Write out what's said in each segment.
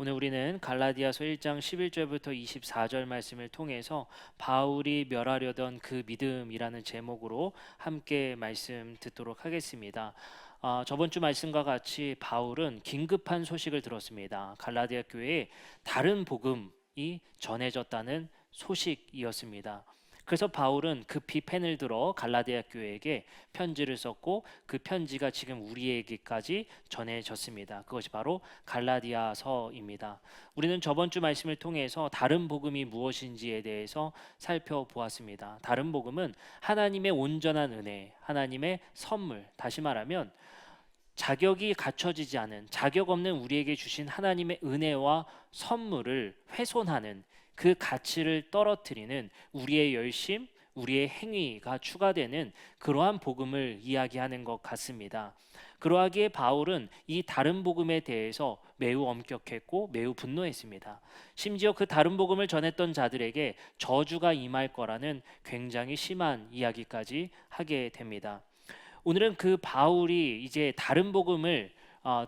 오늘 우리는 갈라디아서 1장 11절부터 24절 말씀을 통해서 바울이 멸하려던 그 믿음이라는 제목으로 함께 말씀 듣도록 하겠습니다. 저번 주 말씀과 같이 바울은 긴급한 소식을 들었습니다. 갈라디아 교회에 다른 복음이 전해졌다는 소식이었습니다. 그래서 바울은 급히 펜을 들어 갈라디아 교회에게 편지를 썼고 그 편지가 지금 우리에게까지 전해졌습니다. 그것이 바로 갈라디아서입니다. 우리는 저번 주 말씀을 통해서 다른 복음이 무엇인지에 대해서 살펴보았습니다. 다른 복음은 하나님의 온전한 은혜, 하나님의 선물, 다시 말하면 자격이 갖춰지지 않은, 자격 없는 우리에게 주신 하나님의 은혜와 선물을 훼손하는, 그 가치를 떨어뜨리는 우리의 열심, 우리의 행위가 추가되는 그러한 복음을 이야기하는 것 같습니다. 그러하기에 바울은 이 다른 복음에 대해서 매우 엄격했고 매우 분노했습니다. 심지어 그 다른 복음을 전했던 자들에게 저주가 임할 거라는 굉장히 심한 이야기까지 하게 됩니다. 오늘은 그 바울이 이제 다른 복음을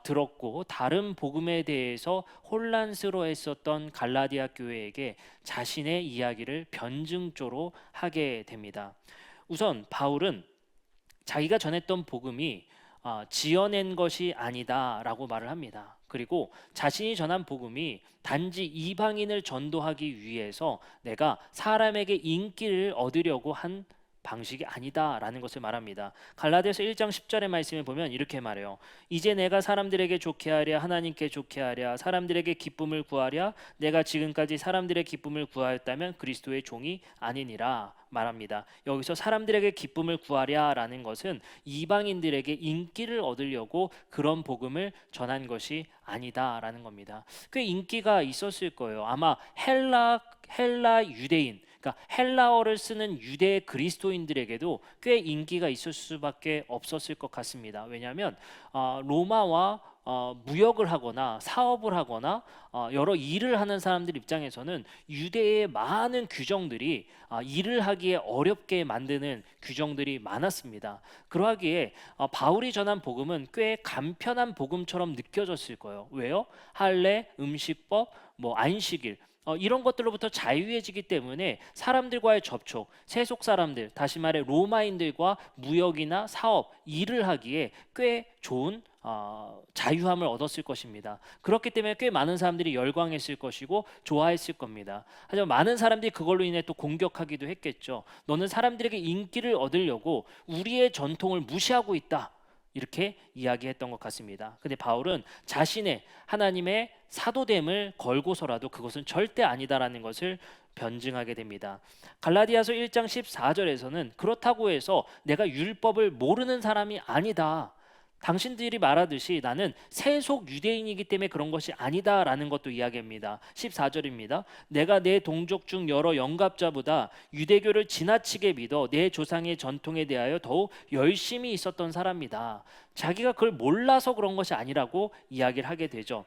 들었고 다른 복음에 대해서 혼란스러워했었던 갈라디아 교회에게 자신의 이야기를 변증조로 하게 됩니다. 우선 바울은 자기가 전했던 복음이 지어낸 것이 아니다라고 말을 합니다. 그리고 자신이 전한 복음이 단지 이방인을 전도하기 위해서 내가 사람에게 인기를 얻으려고 한 방식이 아니다라는 것을 말합니다. 갈라디아서 1장 10절의 말씀을 보면 이렇게 말해요. 이제 내가 사람들에게 좋게 하랴 하나님께 좋게 하랴 사람들에게 기쁨을 구하랴 내가 지금까지 사람들의 기쁨을 구하였다면 그리스도의 종이 아니니라 말합니다. 여기서 사람들에게 기쁨을 구하랴라는 것은 이방인들에게 인기를 얻으려고 그런 복음을 전한 것이 아니다라는 겁니다. 꽤 인기가 있었을 거예요. 아마 헬라 유대인, 그러니까 헬라어를 쓰는 유대 그리스도인들에게도 꽤 인기가 있을 수밖에 없었을 것 같습니다. 왜냐하면 로마와 무역을 하거나 사업을 하거나 여러 일을 하는 사람들 입장에서는 유대의 많은 규정들이 일을 하기에 어렵게 만드는 규정들이 많았습니다. 그러하기에 바울이 전한 복음은 꽤 간편한 복음처럼 느껴졌을 거예요. 왜요? 할례, 음식법, 안식일 이런 것들로부터 자유해지기 때문에 사람들과의 접촉, 세속 사람들, 다시 말해 로마인들과 무역이나 사업, 일을 하기에 꽤 좋은 자유함을 얻었을 것입니다. 그렇기 때문에 꽤 많은 사람들이 열광했을 것이고 좋아했을 겁니다. 하지만 많은 사람들이 그걸로 인해 또 공격하기도 했겠죠. 너는 사람들에게 인기를 얻으려고 우리의 전통을 무시하고 있다. 이렇게 이야기했던 것 같습니다. 근데 바울은 자신의 하나님의 사도됨을 걸고서라도 그것은 절대 아니다라는 것을 변증하게 됩니다. 갈라디아서 1장 14절에서는 그렇다고 해서 내가 율법을 모르는 사람이 아니다. 당신들이 말하듯이 나는 세속 유대인이기 때문에 그런 것이 아니다라는 것도 이야기합니다. 14절입니다. 내가 내 동족 중 여러 영갑자보다 유대교를 지나치게 믿어 내 조상의 전통에 대하여 더욱 열심히 있었던 사람이다. 자기가 그걸 몰라서 그런 것이 아니라고 이야기를 하게 되죠.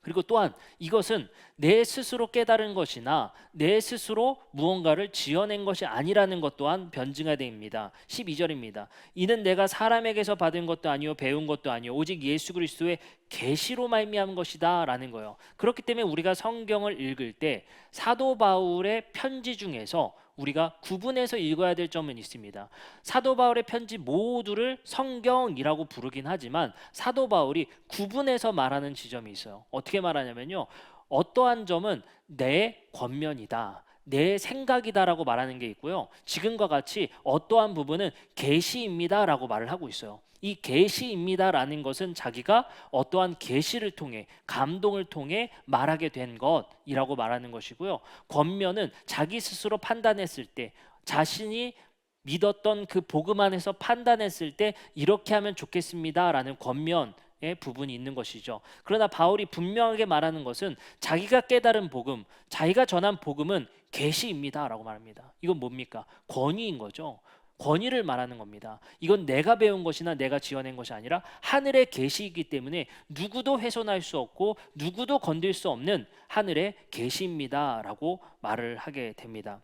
그리고 또한 이것은 내 스스로 깨달은 것이나 내 스스로 무언가를 지어낸 것이 아니라는 것 또한 변증해야 됩니다. 12절입니다. 이는 내가 사람에게서 받은 것도 아니요 배운 것도 아니요 오직 예수 그리스도의 계시로 말미암은 것이다 라는 거예요. 그렇기 때문에 우리가 성경을 읽을 때 사도 바울의 편지 중에서 우리가 구분해서 읽어야 될 점은 있습니다. 사도 바울의 편지 모두를 성경이라고 부르긴 하지만 사도 바울이 구분해서 말하는 지점이 있어요. 어떻게 말하냐면요. 어떠한 점은 내 권면이다. 내 생각이다라고 말하는 게 있고요. 지금과 같이 어떠한 부분은 계시입니다라고 말을 하고 있어요. 이 계시입니다라는 것은 자기가 어떠한 계시를 통해 감동을 통해 말하게 된 것이라고 말하는 것이고요. 권면은 자기 스스로 판단했을 때 자신이 믿었던 그 복음 안에서 판단했을 때 이렇게 하면 좋겠습니다라는 권면의 부분이 있는 것이죠. 그러나 바울이 분명하게 말하는 것은 자기가 깨달은 복음, 자기가 전한 복음은 계시입니다라고 말합니다. 이건 뭡니까? 권위인 거죠. 권위를 말하는 겁니다. 이건 내가 배운 것이나 내가 지어낸 것이 아니라 하늘의 계시이기 때문에 누구도 훼손할 수 없고 누구도 건들 수 없는 하늘의 계시입니다라고 말을 하게 됩니다.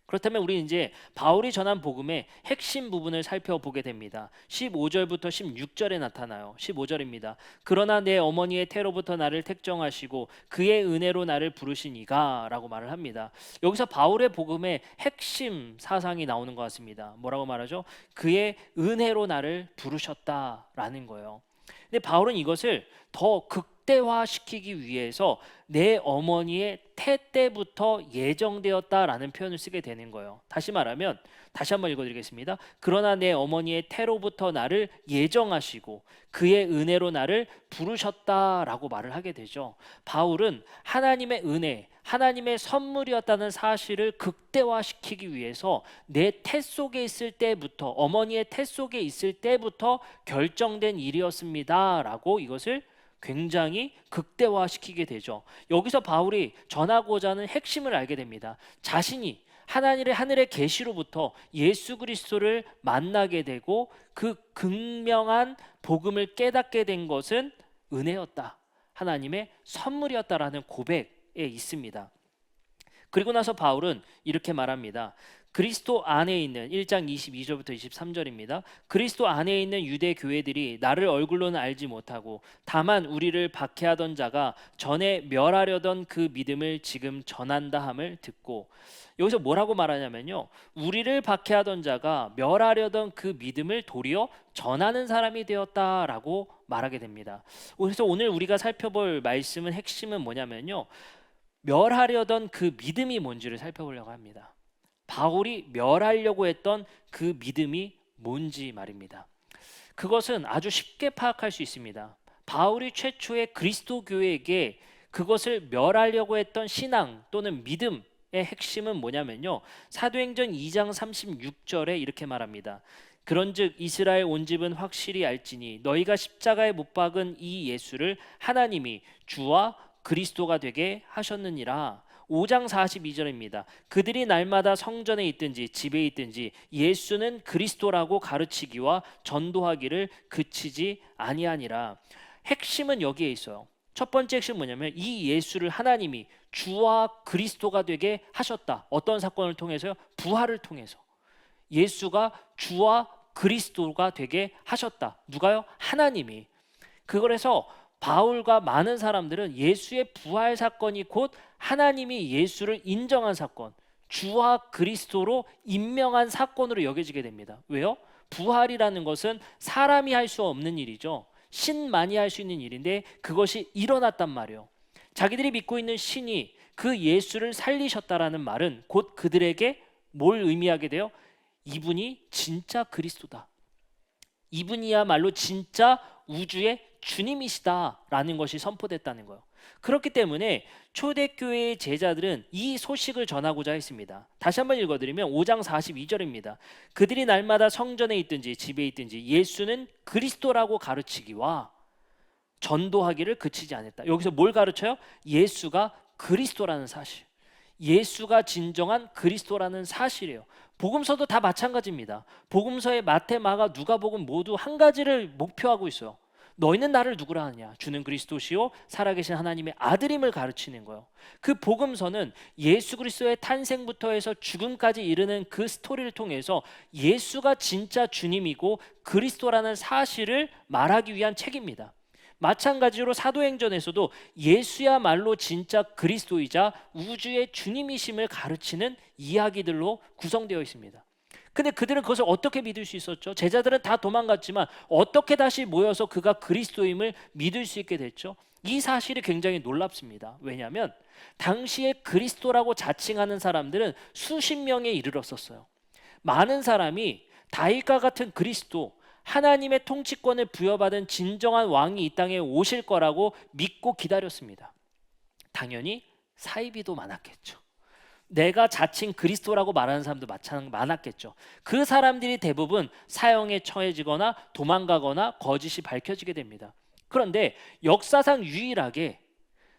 그렇다면 우리 이제 바울이 전한 복음의 핵심 부분을 살펴보게 됩니다. 15절부터 16절에 나타나요. 15절입니다. 그러나 내 어머니의 태로부터 나를 택정하시고 그의 은혜로 나를 부르신 이가 라고 말을 합니다. 여기서 바울의 복음의 핵심 사상이 나오는 것 같습니다. 뭐라고 말하죠? 그의 은혜로 나를 부르셨다라는 거예요. 근데 바울은 이것을 더 극대화시키기 위해서 내 어머니의 태 때부터 예정되었다라는 표현을 쓰게 되는 거예요. 다시 말하면 다시 한번 읽어드리겠습니다. 그러나 내 어머니의 태로부터 나를 예정하시고 그의 은혜로 나를 부르셨다라고 말을 하게 되죠. 바울은 하나님의 은혜, 하나님의 선물이었다는 사실을 극대화시키기 위해서 내 태 속에 있을 때부터, 어머니의 태 속에 있을 때부터 결정된 일이었습니다라고 이것을 굉장히 극대화시키게 되죠. 여기서 바울이 전하고자 하는 핵심을 알게 됩니다. 자신이 하늘의 계시로부터 예수 그리스도를 만나게 되고 그 극명한 복음을 깨닫게 된 것은 은혜였다. 하나님의 선물이었다라는 고백에 있습니다. 그리고 나서 바울은 이렇게 말합니다. 그리스도 안에 있는 1장 22절부터 23절입니다. 그리스도 안에 있는 유대 교회들이 나를 얼굴로는 알지 못하고 다만 우리를 박해하던 자가 전에 멸하려던 그 믿음을 지금 전한다 함을 듣고, 여기서 뭐라고 말하냐면요, 우리를 박해하던 자가 멸하려던 그 믿음을 도리어 전하는 사람이 되었다라고 말하게 됩니다. 그래서 오늘 우리가 살펴볼 말씀은 핵심은 뭐냐면요, 멸하려던 그 믿음이 뭔지를 살펴보려고 합니다. 바울이 멸하려고 했던 그 믿음이 뭔지 말입니다. 그것은 아주 쉽게 파악할 수 있습니다. 바울이 최초의 그리스도 교회에게 그것을 멸하려고 했던 신앙 또는 믿음의 핵심은 뭐냐면요, 사도행전 2장 36절에 이렇게 말합니다. 그런즉 이스라엘 온 집은 확실히 알지니 너희가 십자가에 못 박은 이 예수를 하나님이 주와 그리스도가 되게 하셨느니라. 5장 42절입니다. 그들이 날마다 성전에 있든지 집에 있든지 예수는 그리스도라고 가르치기와 전도하기를 그치지 아니하니라. 핵심은 여기에 있어요. 첫 번째 핵심은 뭐냐면 이 예수를 하나님이 주와 그리스도가 되게 하셨다. 어떤 사건을 통해서요? 부활을 통해서. 예수가 주와 그리스도가 되게 하셨다. 누가요? 하나님이. 그래서 바울과 많은 사람들은 예수의 부활 사건이 곧 하나님이 예수를 인정한 사건, 주와 그리스도로 임명한 사건으로 여겨지게 됩니다. 왜요? 부활이라는 것은 사람이 할 수 없는 일이죠. 신만이 할 수 있는 일인데 그것이 일어났단 말이에요. 자기들이 믿고 있는 신이 그 예수를 살리셨다라는 말은 곧 그들에게 뭘 의미하게 돼요? 이분이 진짜 그리스도다. 이분이야말로 진짜 우주의 주님이시다라는 것이 선포됐다는 거예요. 그렇기 때문에 초대교회의 제자들은 이 소식을 전하고자 했습니다. 다시 한번 읽어드리면 5장 42절입니다. 그들이 날마다 성전에 있든지 집에 있든지 예수는 그리스도라고 가르치기와 전도하기를 그치지 않았다. 여기서 뭘 가르쳐요? 예수가 그리스도라는 사실. 예수가 진정한 그리스도라는 사실이에요. 복음서도 다 마찬가지입니다. 복음서의 마태, 마가, 누가복음 모두 한 가지를 목표하고 있어요. 너희는 나를 누구라 하느냐? 주는 그리스도시요 살아계신 하나님의 아들임을 가르치는 거예요. 그 복음서는 예수 그리스도의 탄생부터 해서 죽음까지 이르는 그 스토리를 통해서 예수가 진짜 주님이고 그리스도라는 사실을 말하기 위한 책입니다. 마찬가지로 사도행전에서도 예수야말로 진짜 그리스도이자 우주의 주님이심을 가르치는 이야기들로 구성되어 있습니다. 근데 그들은 그것을 어떻게 믿을 수 있었죠? 제자들은 다 도망갔지만 어떻게 다시 모여서 그가 그리스도임을 믿을 수 있게 됐죠? 이 사실이 굉장히 놀랍습니다. 왜냐하면 당시에 그리스도라고 자칭하는 사람들은 수십 명에 이르렀었어요. 많은 사람이 다윗과 같은 그리스도, 하나님의 통치권을 부여받은 진정한 왕이 이 땅에 오실 거라고 믿고 기다렸습니다. 당연히 사이비도 많았겠죠. 내가 자칭 그리스도라고 말하는 사람도 많았겠죠. 그 사람들이 대부분 사형에 처해지거나 도망가거나 거짓이 밝혀지게 됩니다. 그런데 역사상 유일하게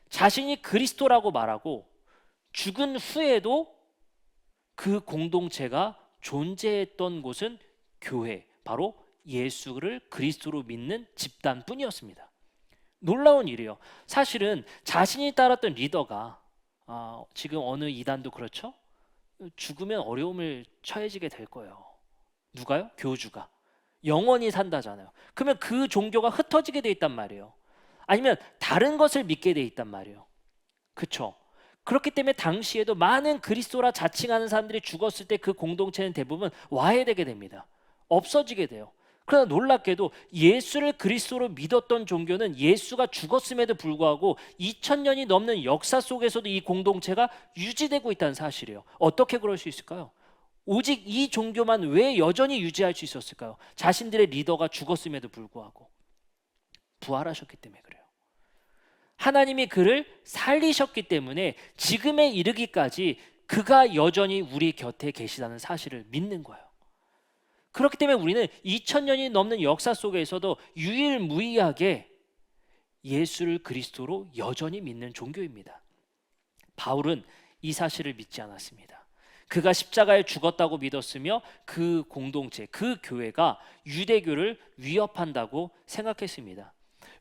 자신이 그리스도라고 말하고 죽은 후에도 그 공동체가 존재했던 곳은 교회, 바로 예수를 그리스도로 믿는 집단뿐이었습니다. 놀라운 일이에요. 사실은 자신이 따랐던 리더가 지금 어느 이단도 그렇죠? 죽으면 어려움을 처해지게 될 거예요. 누가요? 교주가. 영원히 산다잖아요. 그러면 그 종교가 흩어지게 돼 있단 말이에요. 아니면 다른 것을 믿게 돼 있단 말이에요. 그쵸? 그렇기 때문에 당시에도 많은 그리스도라 자칭하는 사람들이 죽었을 때 그 공동체는 대부분 와해되게 됩니다. 없어지게 돼요. 그러나 놀랍게도 예수를 그리스도로 믿었던 종교는 예수가 죽었음에도 불구하고 2000년이 넘는 역사 속에서도 이 공동체가 유지되고 있다는 사실이에요. 어떻게 그럴 수 있을까요? 오직 이 종교만 왜 여전히 유지할 수 있었을까요? 자신들의 리더가 죽었음에도 불구하고 부활하셨기 때문에 그래요. 하나님이 그를 살리셨기 때문에 지금에 이르기까지 그가 여전히 우리 곁에 계시다는 사실을 믿는 거예요. 그렇기 때문에 우리는 2000년이 넘는 역사 속에서도 유일무이하게 예수를 그리스도로 여전히 믿는 종교입니다. 바울은 이 사실을 믿지 않았습니다. 그가 십자가에 죽었다고 믿었으며 그 공동체, 그 교회가 유대교를 위협한다고 생각했습니다.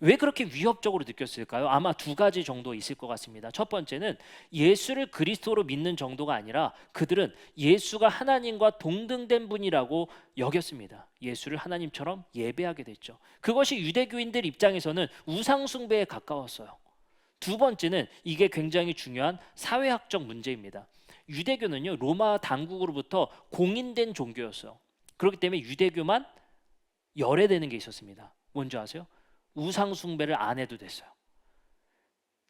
왜 그렇게 위협적으로 느꼈을까요? 아마 두 가지 정도 있을 것 같습니다. 첫 번째는 예수를 그리스도로 믿는 정도가 아니라 그들은 예수가 하나님과 동등된 분이라고 여겼습니다. 예수를 하나님처럼 예배하게 됐죠. 그것이 유대교인들 입장에서는 우상 숭배에 가까웠어요. 두 번째는 이게 굉장히 중요한 사회학적 문제입니다. 유대교는요, 로마 당국으로부터 공인된 종교였어요. 그렇기 때문에 유대교만 열애되는 게 있었습니다. 뭔지 아세요? 우상 숭배를 안 해도 됐어요.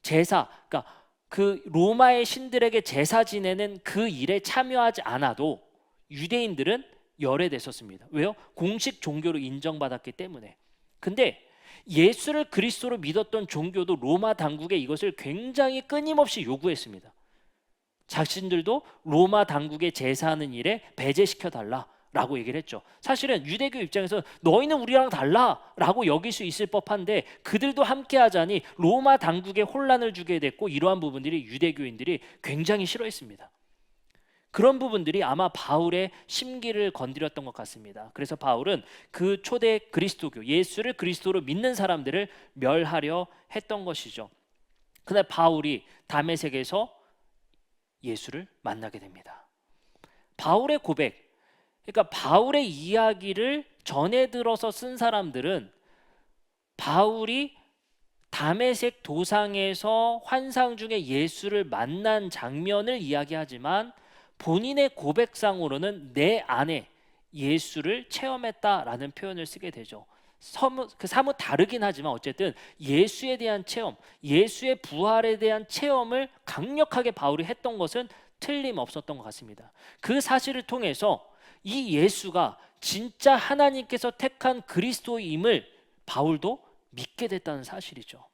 제사, 그러니까 그 로마의 신들에게 제사 지내는 그 일에 참여하지 않아도 유대인들은 열애됐었습니다. 왜요? 공식 종교로 인정받았기 때문에. 근데 예수를 그리스도로 믿었던 종교도 로마 당국에 이것을 굉장히 끊임없이 요구했습니다. 자신들도 로마 당국에 제사하는 일에 배제시켜 달라라고 얘기를 했죠. 사실은 유대교 입장에서 너희는 우리랑 달라라고 여길 수 있을 법한데 그들도 함께 하자니 로마 당국에 혼란을 주게 됐고 이러한 부분들이 유대교인들이 굉장히 싫어했습니다. 그런 부분들이 아마 바울의 심기를 건드렸던 것 같습니다. 그래서 바울은 그 초대 그리스도교, 예수를 그리스도로 믿는 사람들을 멸하려 했던 것이죠. 그날 바울이 다메섹에서 예수를 만나게 됩니다. 바울의 고백, 그러니까 바울의 이야기를 전해 들어서 쓴 사람들은 바울이 다메섹 도상에서 환상 중에 예수를 만난 장면을 이야기하지만 본인의 고백상으로는 내 안에 예수를 체험했다라는 표현을 쓰게 되죠. 사뭇 다르긴 하지만 어쨌든 예수에 대한 체험, 예수의 부활에 대한 체험을 강력하게 바울이 했던 것은 틀림없었던 것 같습니다. 그 사실을 통해서 이 예수가 진짜 하나님께서 택한 그리스도임을 바울도 믿게 됐다는 사실이죠.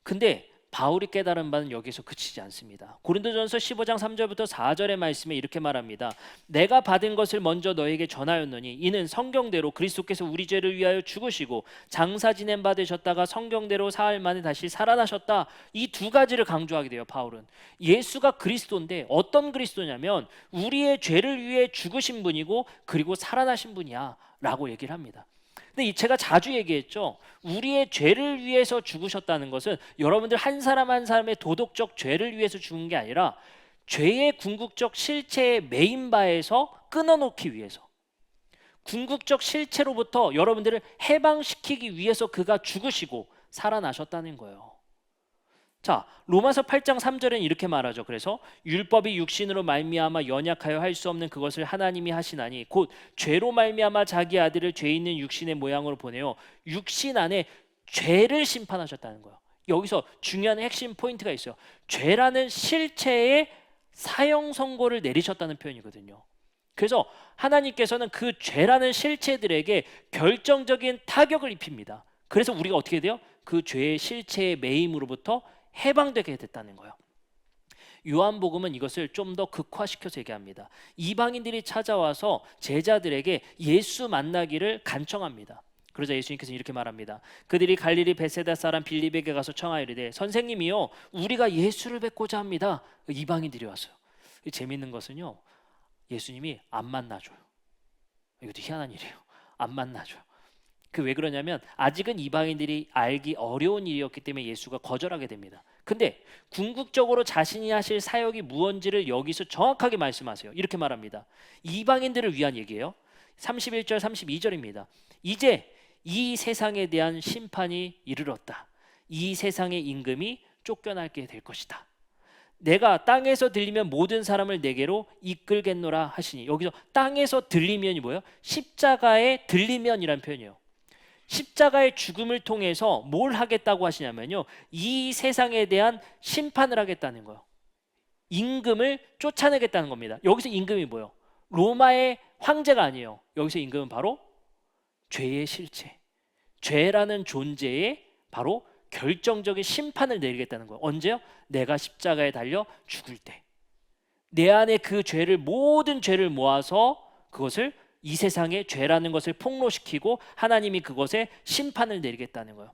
근데 바울이 깨달은 바는 여기서 그치지 않습니다. 고린도전서 15장 3절부터 4절의 말씀에 이렇게 말합니다. 내가 받은 것을 먼저 너에게 전하였노니 이는 성경대로 그리스도께서 우리 죄를 위하여 죽으시고 장사 지낸 바 되셨다가 성경대로 사흘 만에 다시 살아나셨다. 이 두 가지를 강조하게 돼요. 바울은 예수가 그리스도인데 어떤 그리스도냐면 우리의 죄를 위해 죽으신 분이고 그리고 살아나신 분이야 라고 얘기를 합니다. 근데 제가 자주 얘기했죠. 우리의 죄를 위해서 죽으셨다는 것은 여러분들 한 사람 한 사람의 도덕적 죄를 위해서 죽은 게 아니라 죄의 궁극적 실체의 메인바에서 끊어놓기 위해서, 궁극적 실체로부터 여러분들을 해방시키기 위해서 그가 죽으시고 살아나셨다는 거예요. 자, 로마서 8장 3절은 이렇게 말하죠. 그래서 율법이 육신으로 말미암아 연약하여 할 수 없는 그것을 하나님이 하시나니 곧 죄로 말미암아 자기 아들을 죄 있는 육신의 모양으로 보내어 육신 안에 죄를 심판하셨다는 거예요. 여기서 중요한 핵심 포인트가 있어요. 죄라는 실체의 사형 선고를 내리셨다는 표현이거든요. 그래서 하나님께서는 그 죄라는 실체들에게 결정적인 타격을 입힙니다. 그래서 우리가 어떻게 돼요? 그 죄의 실체의 매임으로부터 해방되게 됐다는 거예요. 요한복음은 이것을 좀 더 극화시켜서 얘기합니다. 이방인들이 찾아와서 제자들에게 예수 만나기를 간청합니다. 그러자 예수님께서 이렇게 말합니다. 그들이 갈릴리 베세다 사람 빌립에게 가서 청하이르되 선생님이요 우리가 예수를 뵙고자 합니다. 이방인들이 왔어요. 재미있는 것은요 예수님이 안 만나줘요. 이것도 희한한 일이에요. 안 만나줘요. 그 왜 그러냐면 아직은 이방인들이 알기 어려운 일이었기 때문에 예수가 거절하게 됩니다. 근데 궁극적으로 자신이 하실 사역이 무언지를 여기서 정확하게 말씀하세요. 이렇게 말합니다. 이방인들을 위한 얘기예요. 31절 32절입니다. 이제 이 세상에 대한 심판이 이르렀다. 이 세상의 임금이 쫓겨나게 될 것이다. 내가 땅에서 들리면 모든 사람을 내게로 이끌겠노라 하시니, 여기서 땅에서 들리면이 뭐예요? 십자가에 들리면이란 표현이에요. 십자가의 죽음을 통해서 뭘 하겠다고 하시냐면요, 이 세상에 대한 심판을 하겠다는 거예요. 임금을 쫓아내겠다는 겁니다. 여기서 임금이 뭐예요? 로마의 황제가 아니에요. 여기서 임금은 바로 죄의 실체, 죄라는 존재의 바로 결정적인 심판을 내리겠다는 거예요. 언제요? 내가 십자가에 달려 죽을 때. 내 안에 그 죄를, 모든 죄를 모아서 그것을, 이 세상의 죄라는 것을 폭로시키고 하나님이 그것에 심판을 내리겠다는 거예요.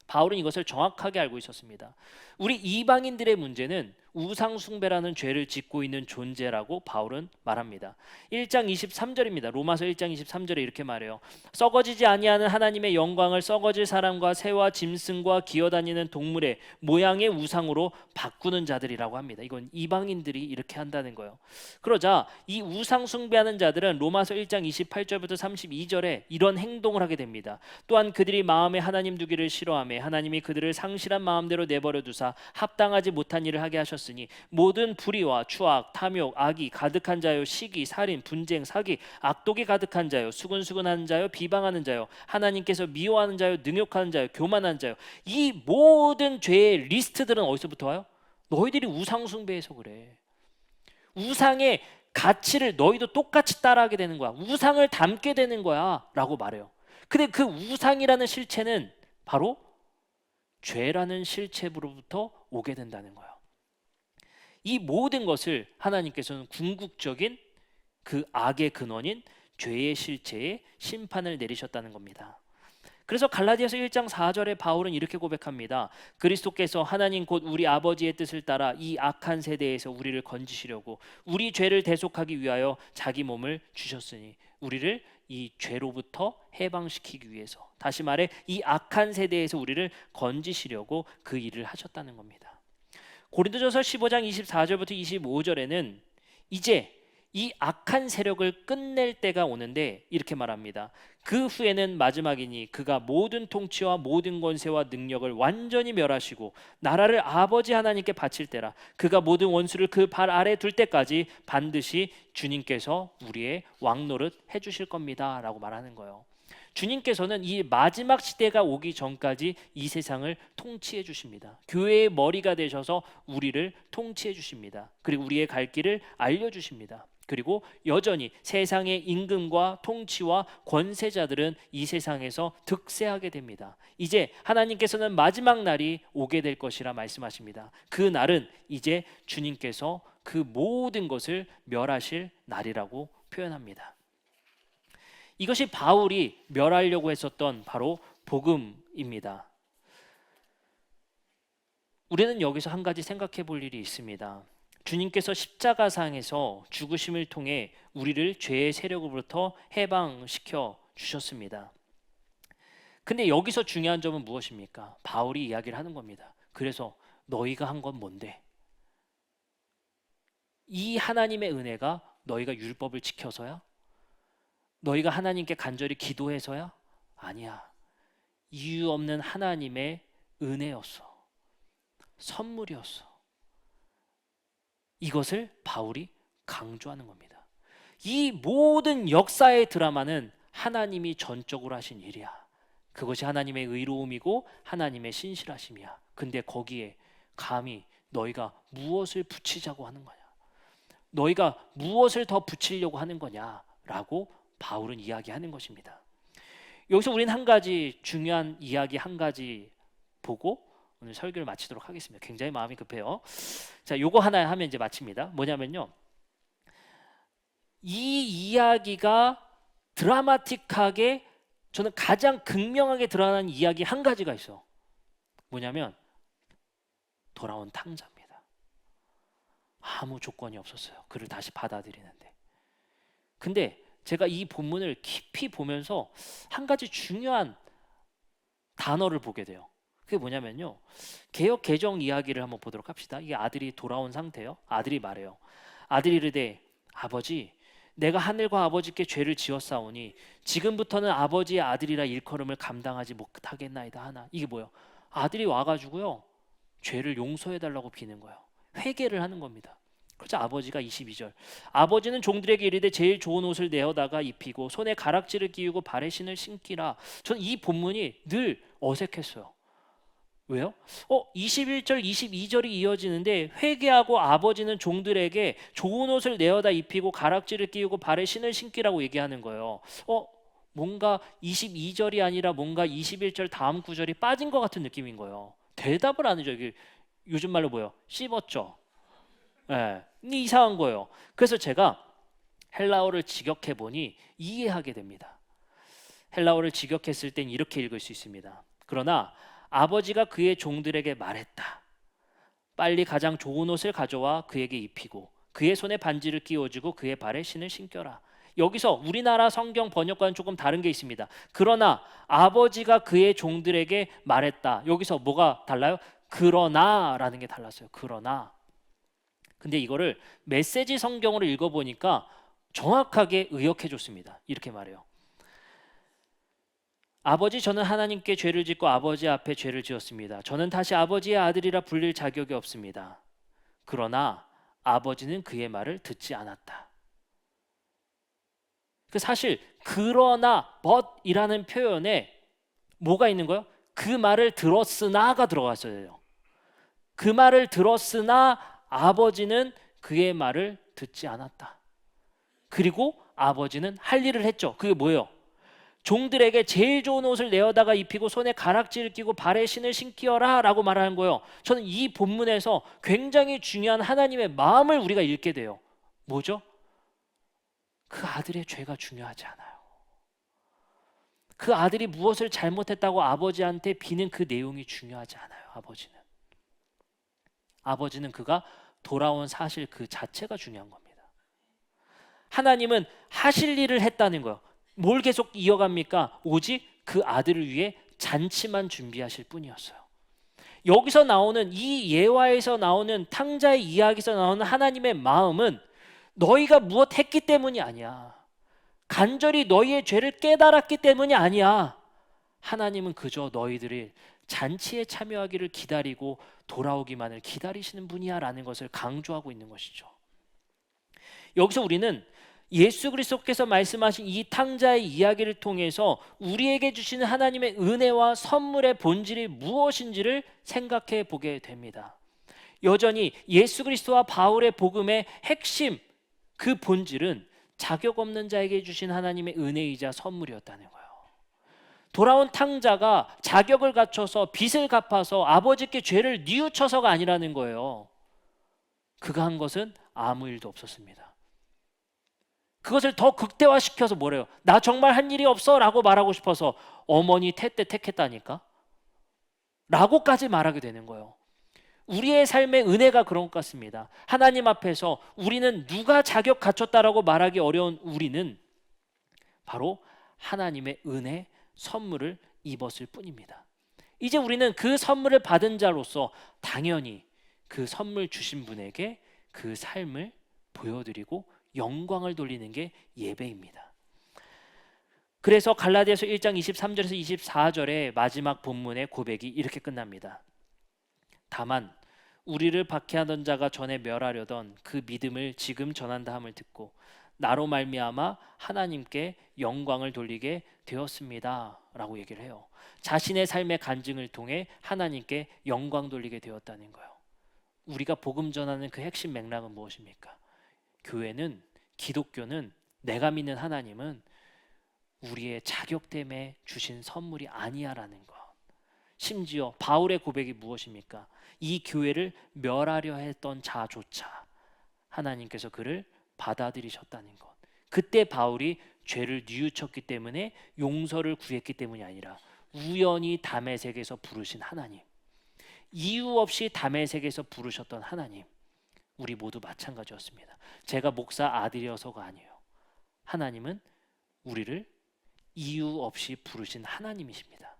바울은 이것을 정확하게 알고 있었습니다. 우리 이방인들의 문제는 우상 숭배라는 죄를 짓고 있는 존재라고 바울은 말합니다. 1장 23절입니다. 로마서 1장 23절에 이렇게 말해요. 썩어지지 아니하는 하나님의 영광을 썩어질 사람과 새와 짐승과 기어다니는 동물의 모양의 우상으로 바꾸는 자들이라고 합니다. 이건 이방인들이 이렇게 한다는 거예요. 그러자 이 우상 숭배하는 자들은 로마서 1장 28절부터 32절에 이런 행동을 하게 됩니다. 또한 그들이 마음에 하나님 두기를 싫어하며 하나님이 그들을 상실한 마음대로 내버려 두사 합당하지 못한 일을 하게 하셨으니 모든 불의와 추악, 탐욕, 악이 가득한 자요, 시기, 살인, 분쟁, 사기, 악독이 가득한 자요, 수근수근하는 자요, 비방하는 자요, 하나님께서 미워하는 자요, 능욕하는 자요, 교만한 자요. 이 모든 죄의 리스트들은 어디서부터 와요? 너희들이 우상 숭배해서 그래. 우상의 가치를 너희도 똑같이 따라하게 되는 거야. 우상을 닮게 되는 거야 라고 말해요. 근데 그 우상이라는 실체는 바로 죄라는 실체로부터 오게 된다는 거예요. 이 모든 것을 하나님께서는 궁극적인 그 악의 근원인 죄의 실체에 심판을 내리셨다는 겁니다. 그래서 갈라디아서 1장 4절에 바울은 이렇게 고백합니다. 그리스도께서 하나님 곧 우리 아버지의 뜻을 따라 이 악한 세대에서 우리를 건지시려고 우리 죄를 대속하기 위하여 자기 몸을 주셨으니, 우리를 이 죄로부터 해방시키기 위해서, 다시 말해 이 악한 세대에서 우리를 건지시려고 그 일을 하셨다는 겁니다. 고린도전서 15장 24절부터 25절에는 이제 이 악한 세력을 끝낼 때가 오는데 이렇게 말합니다. 그 후에는 마지막이니 그가 모든 통치와 모든 권세와 능력을 완전히 멸하시고 나라를 아버지 하나님께 바칠 때라. 그가 모든 원수를 그 발 아래 둘 때까지 반드시 주님께서 우리의 왕노릇 해주실 겁니다 라고 말하는 거예요. 주님께서는 이 마지막 시대가 오기 전까지 이 세상을 통치해 주십니다. 교회의 머리가 되셔서 우리를 통치해 주십니다. 그리고 우리의 갈 길을 알려주십니다. 그리고 여전히 세상의 임금과 통치와 권세자들은 이 세상에서 득세하게 됩니다. 이제 하나님께서는 마지막 날이 오게 될 것이라 말씀하십니다. 그 날은 이제 주님께서 그 모든 것을 멸하실 날이라고 표현합니다. 이것이 바울이 멸하려고 했었던 바로 복음입니다. 우리는 여기서 한 가지 생각해 볼 일이 있습니다. 주님께서 십자가상에서 죽으심을 통해 우리를 죄의 세력으로부터 해방시켜 주셨습니다. 근데 여기서 중요한 점은 무엇입니까? 바울이 이야기를 하는 겁니다. 그래서 너희가 한 건 뭔데? 이 하나님의 은혜가 너희가 율법을 지켜서야? 너희가 하나님께 간절히 기도해서야? 아니야. 이유 없는 하나님의 은혜였어. 선물이었어. 이것을 바울이 강조하는 겁니다. 이 모든 역사의 드라마는 하나님이 전적으로 하신 일이야. 그것이 하나님의 의로움이고 하나님의 신실하심이야. 근데 거기에 감히 너희가 무엇을 붙이자고 하는 거냐? 너희가 무엇을 더 붙이려고 하는 거냐라고 바울은 이야기하는 것입니다. 여기서 우리는 한 가지 중요한 이야기 한 가지 보고 오늘 설교를 마치도록 하겠습니다. 굉장히 마음이 급해요. 자, 요거 하나 하면 이제 마칩니다. 뭐냐면요, 이 이야기가 드라마틱하게, 저는 가장 극명하게 드러나는 이야기 한 가지가 있어. 뭐냐면 돌아온 탕자입니다. 아무 조건이 없었어요. 그를 다시 받아들이는데. 근데 제가 이 본문을 깊이 보면서 한 가지 중요한 단어를 보게 돼요. 그게 뭐냐면요. 개역 개정 이야기를 한번 보도록 합시다. 이게 아들이 돌아온 상태예요. 아들이 말해요. 아들이 이르되 아버지 내가 하늘과 아버지께 죄를 지었사오니 지금부터는 아버지의 아들이라 일컬음을 감당하지 못하겠나이다 하나. 이게 뭐예요? 아들이 와가지고요. 죄를 용서해 달라고 비는 거예요. 회개를 하는 겁니다. 그래서 아버지가 22절 아버지는 종들에게 이르되 제일 좋은 옷을 내어다가 입히고 손에 가락지를 끼우고 발에 신을 신기라. 저는 이 본문이 늘 어색했어요. 왜요? 21절, 22절이 이어지는데 회개하고 아버지는 종들에게 좋은 옷을 내어다 입히고 가락지를 끼우고 발에 신을 신기라고 얘기하는 거예요. 뭔가 22절이 아니라 뭔가 21절 다음 구절이 빠진 것 같은 느낌인 거예요. 대답을 안 해줘. 이게 요즘 말로 뭐예요? 씹었죠. 예, 이상한 거예요. 그래서 제가 헬라어를 직역해 보니 이해하게 됩니다. 헬라어를 직역했을 땐 이렇게 읽을 수 있습니다. 그러나 아버지가 그의 종들에게 말했다. 빨리 가장 좋은 옷을 가져와 그에게 입히고 그의 손에 반지를 끼워주고 그의 발에 신을 신겨라. 여기서 우리나라 성경 번역과는 조금 다른 게 있습니다. 그러나 아버지가 그의 종들에게 말했다. 여기서 뭐가 달라요? 그러나라는 게 달랐어요. 그러나. 근데 이거를 메시지 성경으로 읽어보니까 정확하게 의역해 줬습니다. 이렇게 말해요. 아버지 저는 하나님께 죄를 짓고 아버지 앞에 죄를 지었습니다. 저는 다시 아버지의 아들이라 불릴 자격이 없습니다. 그러나 아버지는 그의 말을 듣지 않았다. 사실 그러나 but이라는 표현에 뭐가 있는 거예요? 그 말을 들었으나가 들어갔어야 돼요. 그 말을 들었으나 아버지는 그의 말을 듣지 않았다. 그리고 아버지는 할 일을 했죠. 그게 뭐예요? 종들에게 제일 좋은 옷을 내어다가 입히고 손에 가락지를 끼고 발에 신을 신기어라 라고 말하는 거예요. 저는 이 본문에서 굉장히 중요한 하나님의 마음을 우리가 읽게 돼요. 뭐죠? 그 아들의 죄가 중요하지 않아요. 그 아들이 무엇을 잘못했다고 아버지한테 비는 그 내용이 중요하지 않아요. 아버지는 그가 돌아온 사실 그 자체가 중요한 겁니다. 하나님은 하실 일을 했다는 거예요. 뭘 계속 이어갑니까? 오직 그 아들을 위해 잔치만 준비하실 뿐이었어요. 여기서 나오는 이 예화에서 나오는 탕자의 이야기에서 나오는 하나님의 마음은 너희가 무엇 했기 때문이 아니야. 간절히 너희의 죄를 깨달았기 때문이 아니야. 하나님은 그저 너희들이 잔치에 참여하기를 기다리고 돌아오기만을 기다리시는 분이야 라는 것을 강조하고 있는 것이죠. 여기서 우리는 예수 그리스도께서 말씀하신 이 탕자의 이야기를 통해서 우리에게 주시는 하나님의 은혜와 선물의 본질이 무엇인지를 생각해 보게 됩니다. 여전히 예수 그리스도와 바울의 복음의 핵심 그 본질은 자격 없는 자에게 주신 하나님의 은혜이자 선물이었다는 거예요. 돌아온 탕자가 자격을 갖춰서 빚을 갚아서 아버지께 죄를 뉘우쳐서가 아니라는 거예요. 그가 한 것은 아무 일도 없었습니다. 그것을 더 극대화시켜서 뭐래요? 나 정말 한 일이 없어 라고 말하고 싶어서 어머니 태때 택했다니까? 라고까지 말하게 되는 거예요. 우리의 삶의 은혜가 그런 것 같습니다. 하나님 앞에서 우리는 누가 자격 갖췄다라고 말하기 어려운 우리는 바로 하나님의 은혜, 선물을 입었을 뿐입니다. 이제 우리는 그 선물을 받은 자로서 당연히 그 선물 주신 분에게 그 삶을 보여드리고 영광을 돌리는 게 예배입니다. 그래서 갈라디아서 1장 23절에서 24절의 마지막 본문의 고백이 이렇게 끝납니다. 다만 우리를 박해하던 자가 전에 멸하려던 그 믿음을 지금 전한다 함을 듣고 나로 말미암아 하나님께 영광을 돌리게 되었습니다 라고 얘기를 해요. 자신의 삶의 간증을 통해 하나님께 영광 돌리게 되었다는 거예요. 우리가 복음 전하는 그 핵심 맥락은 무엇입니까? 교회는, 기독교는, 내가 믿는 하나님은 우리의 자격 때문에 주신 선물이 아니야라는 것. 심지어 바울의 고백이 무엇입니까? 이 교회를 멸하려 했던 자조차 하나님께서 그를 받아들이셨다는 것. 그때 바울이 죄를 뉘우쳤기 때문에 용서를 구했기 때문이 아니라 우연히 다메섹에서 부르신 하나님, 이유 없이 다메섹에서 부르셨던 하나님, 우리 모두 마찬가지였습니다. 제가 목사 아들이어서가 아니에요. 하나님은 우리를 이유 없이 부르신 하나님이십니다.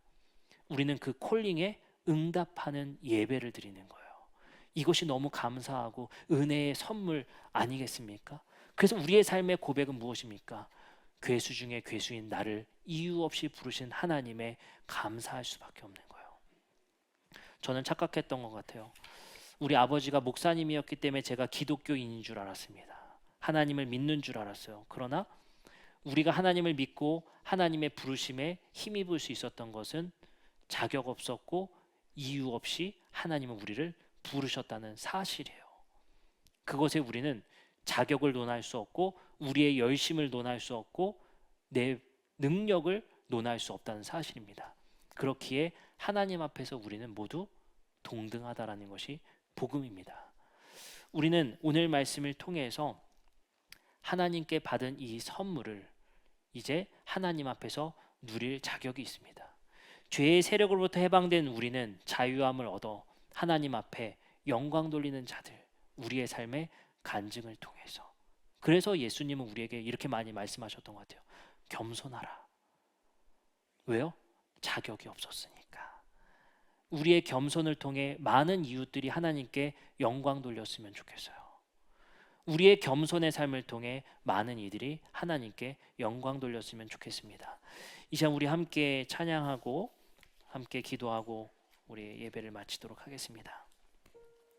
우리는 그 콜링에 응답하는 예배를 드리는 거예요. 이것이 너무 감사하고 은혜의 선물 아니겠습니까? 그래서 우리의 삶의 고백은 무엇입니까? 괴수 중에 괴수인 나를 이유 없이 부르신 하나님에 감사할 수밖에 없는 거예요. 저는 착각했던 것 같아요. 우리 아버지가 목사님이었기 때문에 제가 기독교인인 줄 알았습니다. 하나님을 믿는 줄 알았어요. 그러나 우리가 하나님을 믿고 하나님의 부르심에 힘입을 수 있었던 것은 자격 없었고 이유 없이 하나님은 우리를 부르셨다는 사실이에요. 그것에 우리는 자격을 논할 수 없고 우리의 열심을 논할 수 없고 내 능력을 논할 수 없다는 사실입니다. 그렇기에 하나님 앞에서 우리는 모두 동등하다라는 것이 복음입니다. 우리는 오늘 말씀을 통해서 하나님께 받은 이 선물을 이제 하나님 앞에서 누릴 자격이 있습니다. 죄의 세력으로부터 해방된 우리는 자유함을 얻어 하나님 앞에 영광 돌리는 자들, 우리의 삶의 간증을 통해서. 그래서 예수님은 우리에게 이렇게 많이 말씀하셨던 것 같아요. 겸손하라. 왜요? 자격이 없었으니까. 우리의 겸손을 통해 많은 이웃들이 하나님께 영광 돌렸으면 좋겠어요. 우리의 겸손의 삶을 통해 많은 이들이 하나님께 영광 돌렸으면 좋겠습니다. 이 시간 우리 함께 찬양하고 함께 기도하고 우리 예배를 마치도록 하겠습니다.